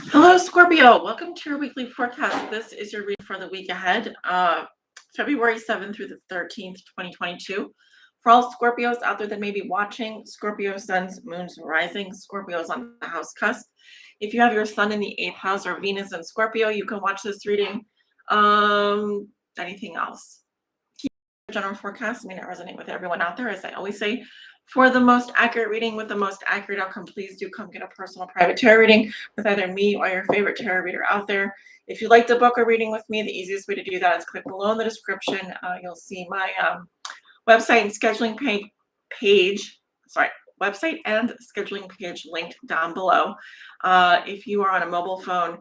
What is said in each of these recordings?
Hello, Scorpio. Welcome to your weekly forecast. This is your reading for the week ahead, February 7th through the 13th, 2022. For all Scorpios out there that may be watching, Scorpio suns, moons, and rising. Scorpios on the house cusp. If you have your sun in the 8th house or Venus in Scorpio, you can watch this reading. Anything else? General forecast may not resonate with everyone out there. As I always say, for the most accurate reading with the most accurate outcome, please do come get a personal private tarot reading with either me or your favorite tarot reader out there. If you'd like to book a reading with me, the easiest way to do that is click below in the description. You'll see my website and scheduling page. Website and scheduling page linked down below. If you are on a mobile phone,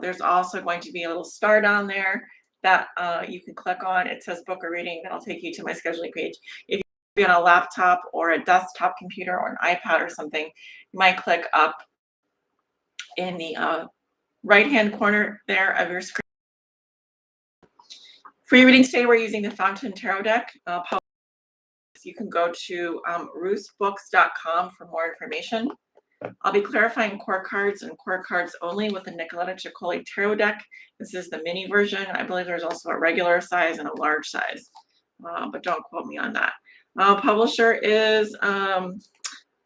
there's also going to be a little star down there that you can click on. It says book a reading. That'll take you to my scheduling page. If you're on a laptop or a desktop computer or an iPad or something, you might click up in the right-hand corner there of your screen. For your reading today, we're using the Fountain Tarot deck. You can go to roosbooks.com for more information. I'll be clarifying core cards and core cards only with the Nicoletta Ceccoli tarot deck. This is the mini version. I believe there's also a regular size and a large size, but don't quote me on that. Publisher is Lo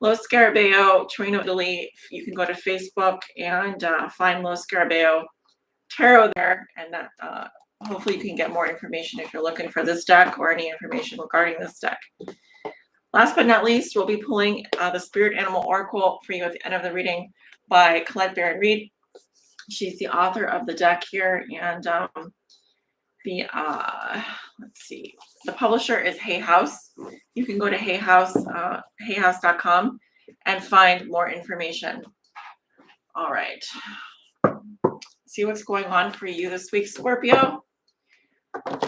Scarabeo, Torino, Italy. You can go to Facebook and find Lo Scarabeo Tarot there, and that hopefully you can get more information if you're looking for this deck or any information regarding this deck. Last but not least, we'll be pulling the Spirit Animal Oracle for you at the end of the reading by Colette Baron-Reid. She's the author of the deck here, and let's see, the publisher is Hay House. You can go to hayhouse.com and find more information. All right, see what's going on for you this week, Scorpio.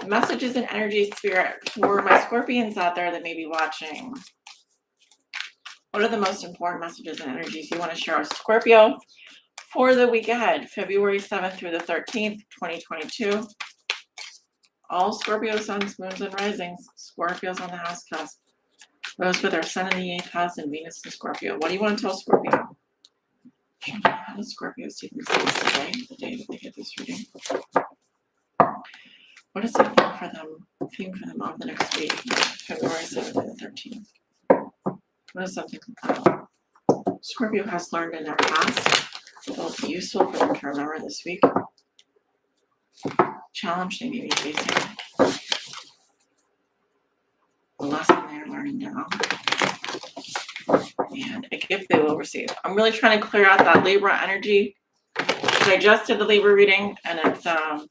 Messages and energy, spirit, for my Scorpions out there that may be watching. What are the most important messages and energies you want to share with Scorpio for the week ahead, February 7th through the 13th, 2022? All Scorpio suns, moons, and risings. Scorpios on the house cusp. Those with their sun in the 8th house and Venus in Scorpio. What do you want to tell Scorpio? How does Scorpios take mistakes today, the day that they get this reading? What is the theme for them over the next week, February 7th and the 13th? What is something Scorpio has learned in their past that will be useful for them to remember this week? Challenge they may be facing. The lesson they're learning now. And a gift they will receive. I'm really trying to clear out that Libra energy. I just did the Libra reading, and it's some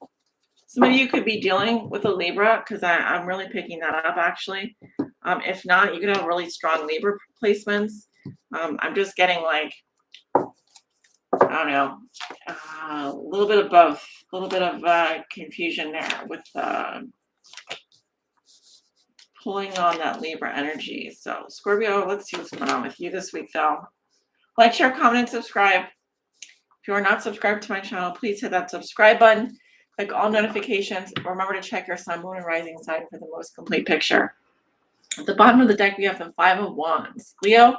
of you could be dealing with a Libra, because I'm really picking that up, actually. If not, you could have really strong Libra placements. I'm just getting like, I don't know, a little bit of both. A little bit of confusion there with pulling on that Libra energy. So, Scorpio, let's see what's going on with you this week, though. Like, share, comment, and subscribe. If you are not subscribed to my channel, please hit that subscribe button. Click all notifications. Remember to check your sun, moon, and rising sign for the most complete picture. At the bottom of the deck, we have the Five of Wands. Leo.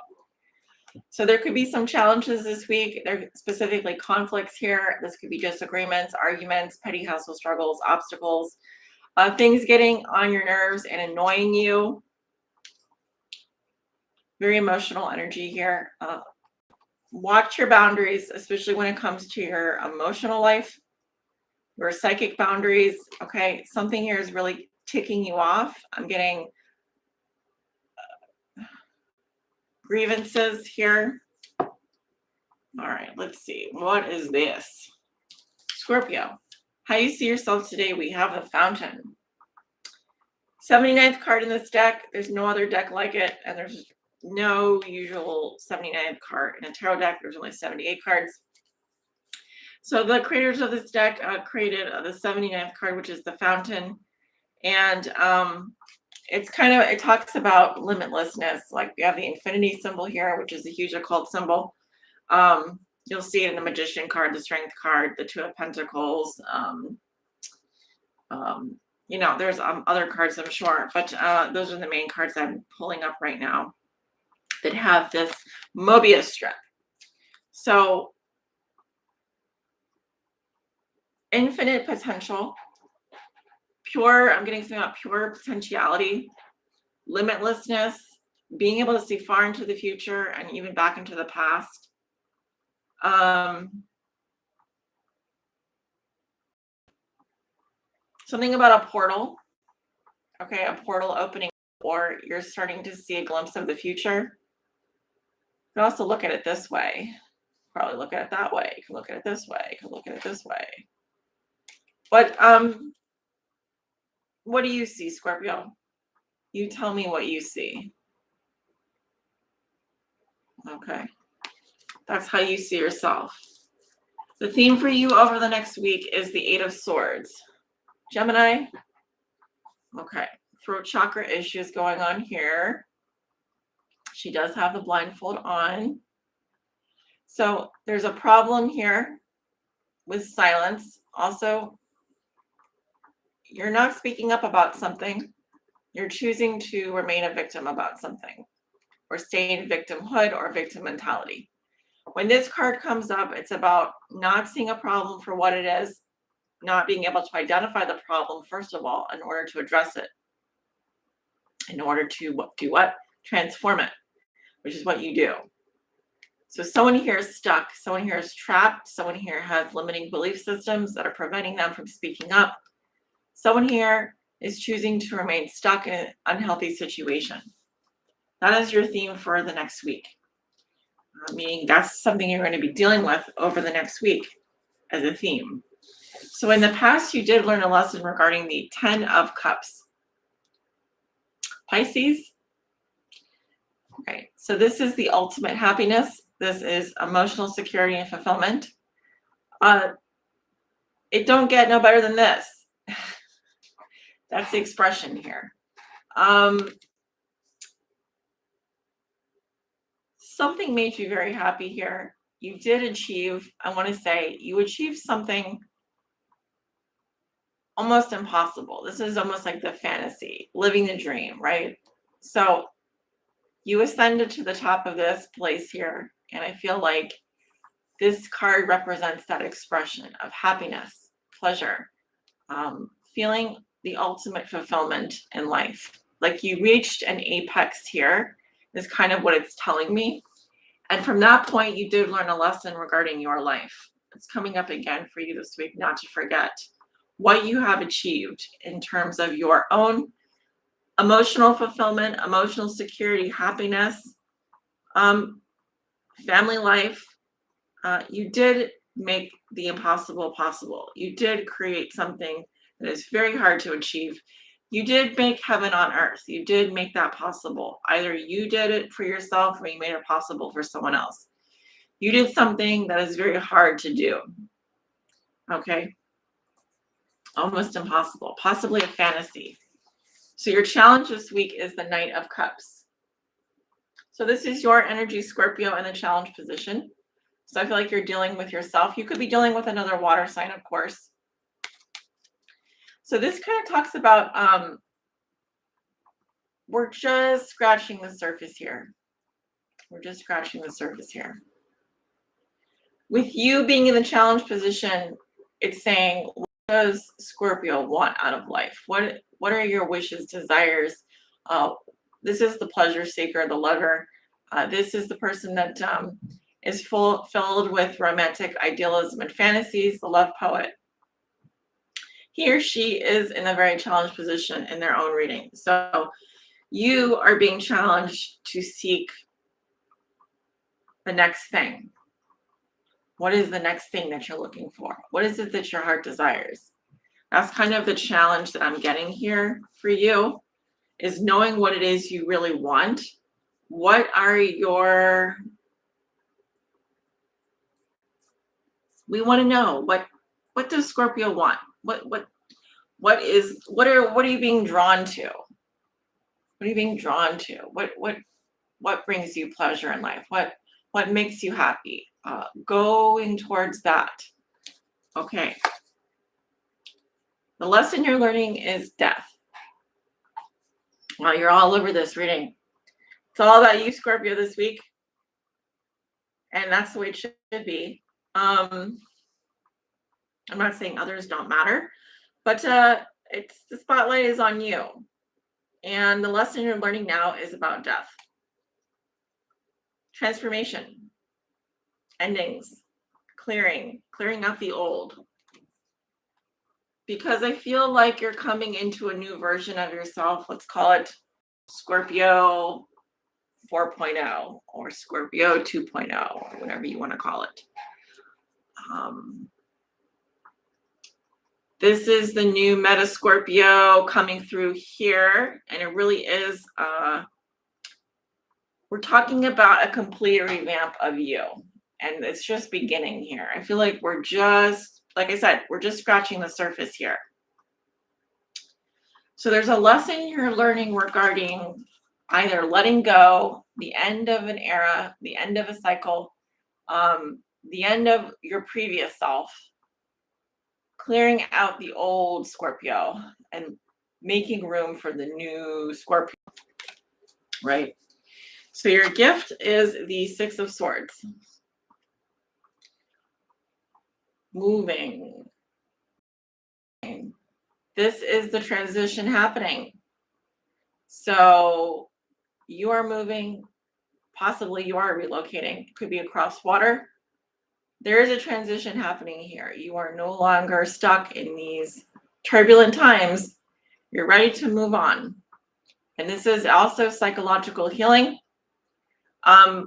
So there could be some challenges this week. There are specifically conflicts here. This could be disagreements, arguments, petty household struggles, obstacles, things getting on your nerves and annoying you. Very emotional energy here. Watch your boundaries, especially when it comes to your emotional life. Your psychic boundaries, okay? Something here is really ticking you off. I'm getting grievances here. All right, let's see. What is this? Scorpio, how you see yourself today? We have the Fountain. 79th card in this deck. There's no other deck like it, and there's no usual 79th card in a tarot deck. There's only 78 cards. So the creators of this deck created the 79th card, which is the Fountain. And it talks about limitlessness. Like we have the infinity symbol here, which is a huge occult symbol. You'll see it in the Magician card, the Strength card, the Two of Pentacles. There's other cards, I'm sure. But those are the main cards I'm pulling up right now that have this Mobius strip. So infinite potential, I'm getting something about pure potentiality, limitlessness, being able to see far into the future and even back into the past. Something about a portal. Okay, a portal opening, or you're starting to see a glimpse of the future. You can also look at it this way. Probably look at it that way. You can look at it this way. You can look at it this way. But what do you see, Scorpio? You tell me what you see. Okay. That's how you see yourself. The theme for you over the next week is the 8 of Swords. Gemini. Okay. Throat chakra issues going on here. She does have the blindfold on. So there's a problem here with silence. Also, you're not speaking up about something. You're choosing to remain a victim about something, or stay in victimhood or victim mentality. When this card comes up, it's about not seeing a problem for what it is, not being able to identify the problem, first of all, in order to address it, in order to do what? Transform it, which is what you do. So someone here is stuck, someone here is trapped, someone here has limiting belief systems that are preventing them from speaking up. Someone here is choosing to remain stuck in an unhealthy situation. That is your theme for the next week. Meaning that's something you're going to be dealing with over the next week as a theme. So in the past, you did learn a lesson regarding the 10 of Cups. Pisces. Okay, so this is the ultimate happiness. This is emotional security and fulfillment. It don't get no better than this. That's the expression here. Something made you very happy here. You did achieve, I want to say, you achieved something almost impossible. This is almost like the fantasy, living the dream, right? So you ascended to the top of this place here, and I feel like this card represents that expression of happiness, pleasure, feeling the ultimate fulfillment in life. Like you reached an apex here is kind of what it's telling me. And from that point, you did learn a lesson regarding your life. It's coming up again for you this week, not to forget what you have achieved in terms of your own emotional fulfillment, emotional security, happiness, family life. You did make the impossible possible. You did create something that is very hard to achieve. You did make heaven on earth. You did make that possible. Either you did it for yourself or you made it possible for someone else. You did something that is very hard to do. Okay? Almost impossible. Possibly a fantasy. So your challenge this week is the Knight of Cups. So this is your energy, Scorpio, in the challenge position. So I feel like you're dealing with yourself. You could be dealing with another water sign, of course. So this kind of talks about, we're just scratching the surface here. We're just scratching the surface here. With you being in the challenge position, it's saying, what does Scorpio want out of life? What are your wishes, desires? This is the pleasure seeker, the lover. This is the person that is filled with romantic idealism and fantasies, the love poet. He or she is in a very challenged position in their own reading. So you are being challenged to seek the next thing. What is the next thing that you're looking for? What is it that your heart desires? That's kind of the challenge that I'm getting here for you, is knowing what it is you really want. What are your... We want to know what does Scorpio want? What are you being drawn to? What are you being drawn to? What brings you pleasure in life? What makes you happy? Going towards that. Okay. The lesson you're learning is death. Well, you're all over this reading. It's all about you, Scorpio, this week. And that's the way it should be. I'm not saying others don't matter, but it's the spotlight is on you. And the lesson you're learning now is about death, transformation, endings, clearing out the old. Because I feel like you're coming into a new version of yourself. Let's call it Scorpio 4.0 or Scorpio 2.0, or whatever you want to call it. This is the new Meta Scorpio coming through here, and it really is, we're talking about a complete revamp of you, and it's just beginning here. I feel like we're just, like I said, we're just scratching the surface here. So there's a lesson you're learning regarding either letting go, the end of an era, the end of a cycle, the end of your previous self, clearing out the old Scorpio and making room for the new Scorpio, right? So your gift is the Six of Swords. Moving. This is the transition happening. So you are moving, possibly you are relocating. It could be across water. There is a transition happening here. You are no longer stuck in these turbulent times. You're ready to move on. And this is also psychological healing. I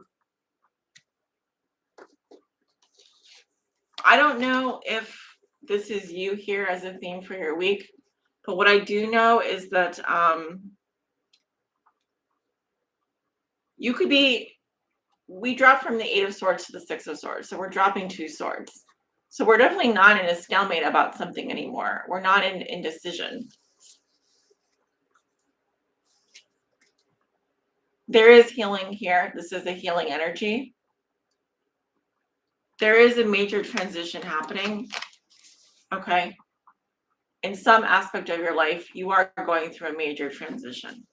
don't know if this is you here as a theme for your week, but what I do know is that you could be, we dropped from the Eight of Swords to the Six of Swords, so we're dropping 2 swords. So we're definitely not in a stalemate about something anymore. We're not in indecision. There is healing here. This is a healing energy. There is a major transition happening. Okay. In some aspect of your life, you are going through a major transition.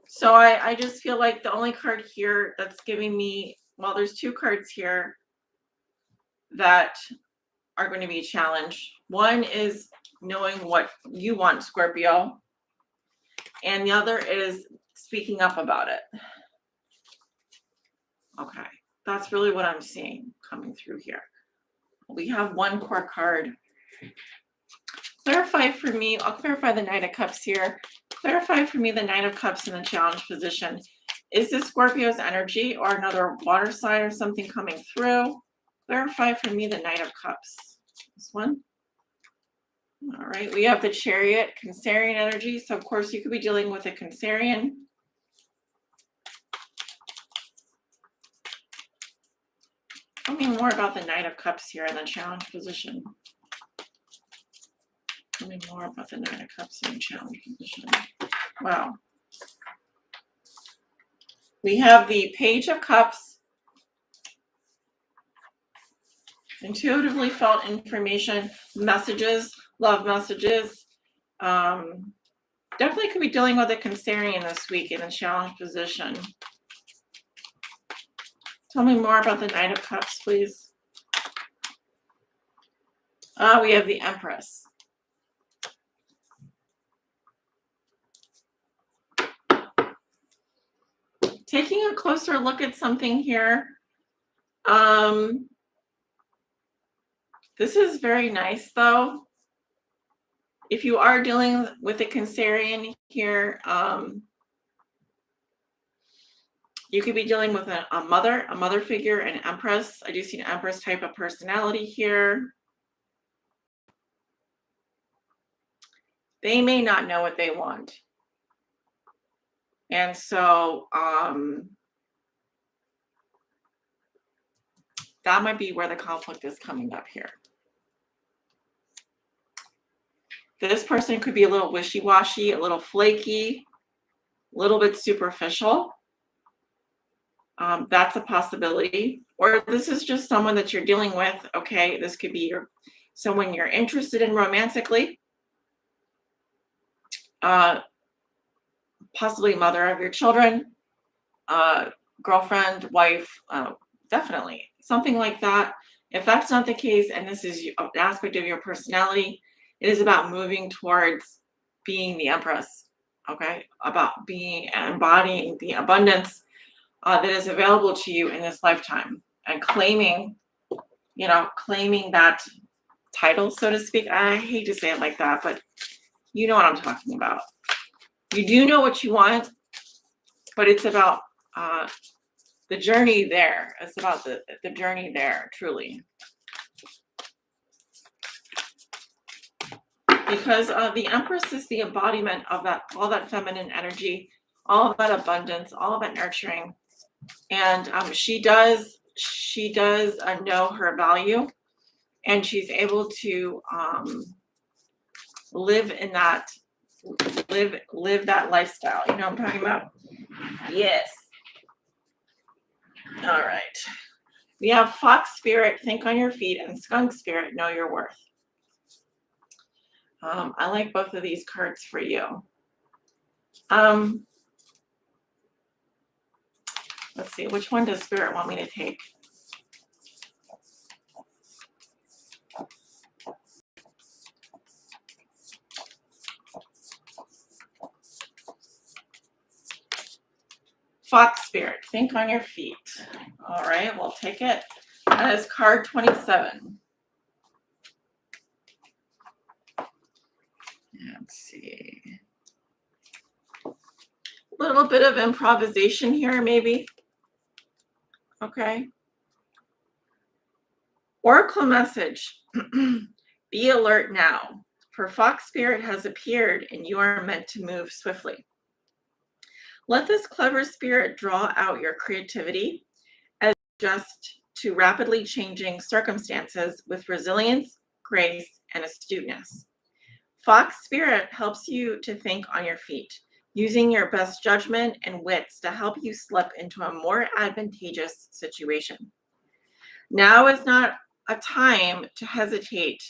So I just feel like the only card here that's giving me, well, there's 2 cards here that are going to be a challenge. One is knowing what you want, Scorpio, and the other is speaking up about it. Okay, that's really what I'm seeing coming through here. We have 1 core card. Clarify for me, I'll clarify the Knight of Cups here. Clarify for me the Knight of Cups in the challenge position. Is this Scorpio's energy or another water sign or something coming through? Clarify for me the Knight of Cups. This one. All right, we have the Chariot, Cancerian energy. So of course you could be dealing with a Cancerian. Tell me more about the Knight of Cups here in the challenge position. Tell me more about the Knight of Cups in the challenge position. Wow. We have the Page of Cups. Intuitively felt information, messages, love messages. Definitely could be dealing with a Cancerian this week in a challenge position. Tell me more about the Knight of Cups, please. We have the Empress. Taking a closer look at something here. This is very nice, though. If you are dealing with a Cancerian here, you could be dealing with a mother figure, an Empress. I do see an Empress type of personality here. They may not know what they want. And so that might be where the conflict is coming up here. This person could be a little wishy-washy, a little flaky, a little bit superficial. That's a possibility. Or this is just someone that you're dealing with. Okay, this could be someone you're interested in romantically. Possibly mother of your children, girlfriend, wife, definitely. Something like that. If that's not the case, and this is an aspect of your personality, it is about moving towards being the Empress, okay? About being and embodying the abundance that is available to you in this lifetime, and claiming, claiming that title, so to speak. I hate to say it like that, but you know what I'm talking about. You do know what you want, but it's about the journey there. It's about the journey there, truly. Because the Empress is the embodiment of that, all that feminine energy, all of that abundance, all of that nurturing. And she does know her value, and she's able to live in that, live that lifestyle. You know what I'm talking about? Yes. All right. We have Fox Spirit, think on your feet, and Skunk Spirit, know your worth. I like both of these cards for you. Let's see, which one does Spirit want me to take? Fox Spirit, think on your feet. All right, we'll take it. That is card 27. Let's see. A little bit of improvisation here, maybe. Okay. Oracle message. Be alert now, for Fox Spirit has appeared and you are meant to move swiftly. Let this clever spirit draw out your creativity as adjust to rapidly changing circumstances with resilience, grace, and astuteness. Fox Spirit helps you to think on your feet, using your best judgment and wits to help you slip into a more advantageous situation. Now is not a time to hesitate,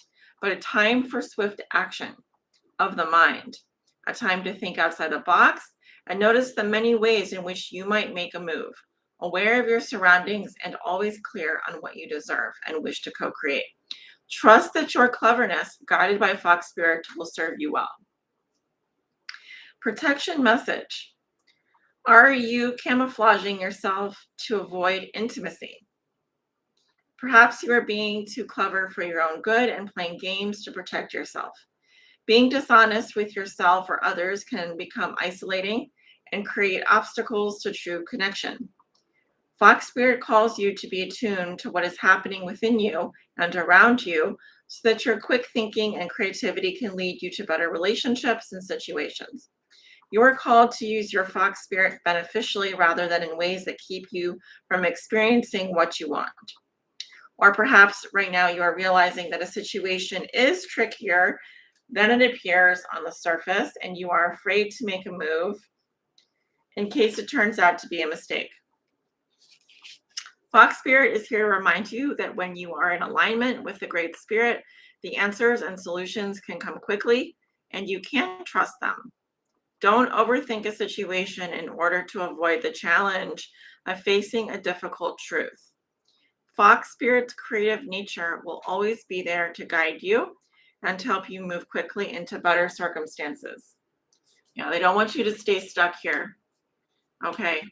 but a time for swift action of the mind, a time to think outside the box and notice the many ways in which you might make a move, aware of your surroundings and always clear on what you deserve and wish to co-create. Trust that your cleverness, guided by Fox Spirit, will serve you well. Protection message. Are you camouflaging yourself to avoid intimacy? Perhaps you are being too clever for your own good and playing games to protect yourself. Being dishonest with yourself or others can become isolating and create obstacles to true connection. Fox Spirit calls you to be attuned to what is happening within you and around you so that your quick thinking and creativity can lead you to better relationships and situations. You are called to use your Fox Spirit beneficially rather than in ways that keep you from experiencing what you want. Or perhaps right now you are realizing that a situation is trickier than it appears on the surface, and you are afraid to make a move in case it turns out to be a mistake. Fox Spirit is here to remind you that when you are in alignment with the Great Spirit, the answers and solutions can come quickly, and you can trust them. Don't overthink a situation in order to avoid the challenge of facing a difficult truth. Fox Spirit's creative nature will always be there to guide you and to help you move quickly into better circumstances. They don't want you to stay stuck here. Okay.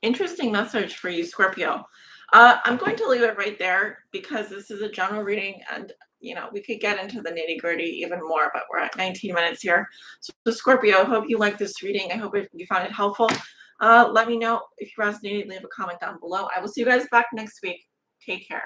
Interesting message for you, Scorpio. I'm going to leave it right there because this is a general reading, and we could get into the nitty-gritty even more, but we're at 19 minutes here. So Scorpio, I hope you like this reading. I hope you found it helpful. Let me know if you resonated. Leave a comment down below. I will see you guys back next week. Take care.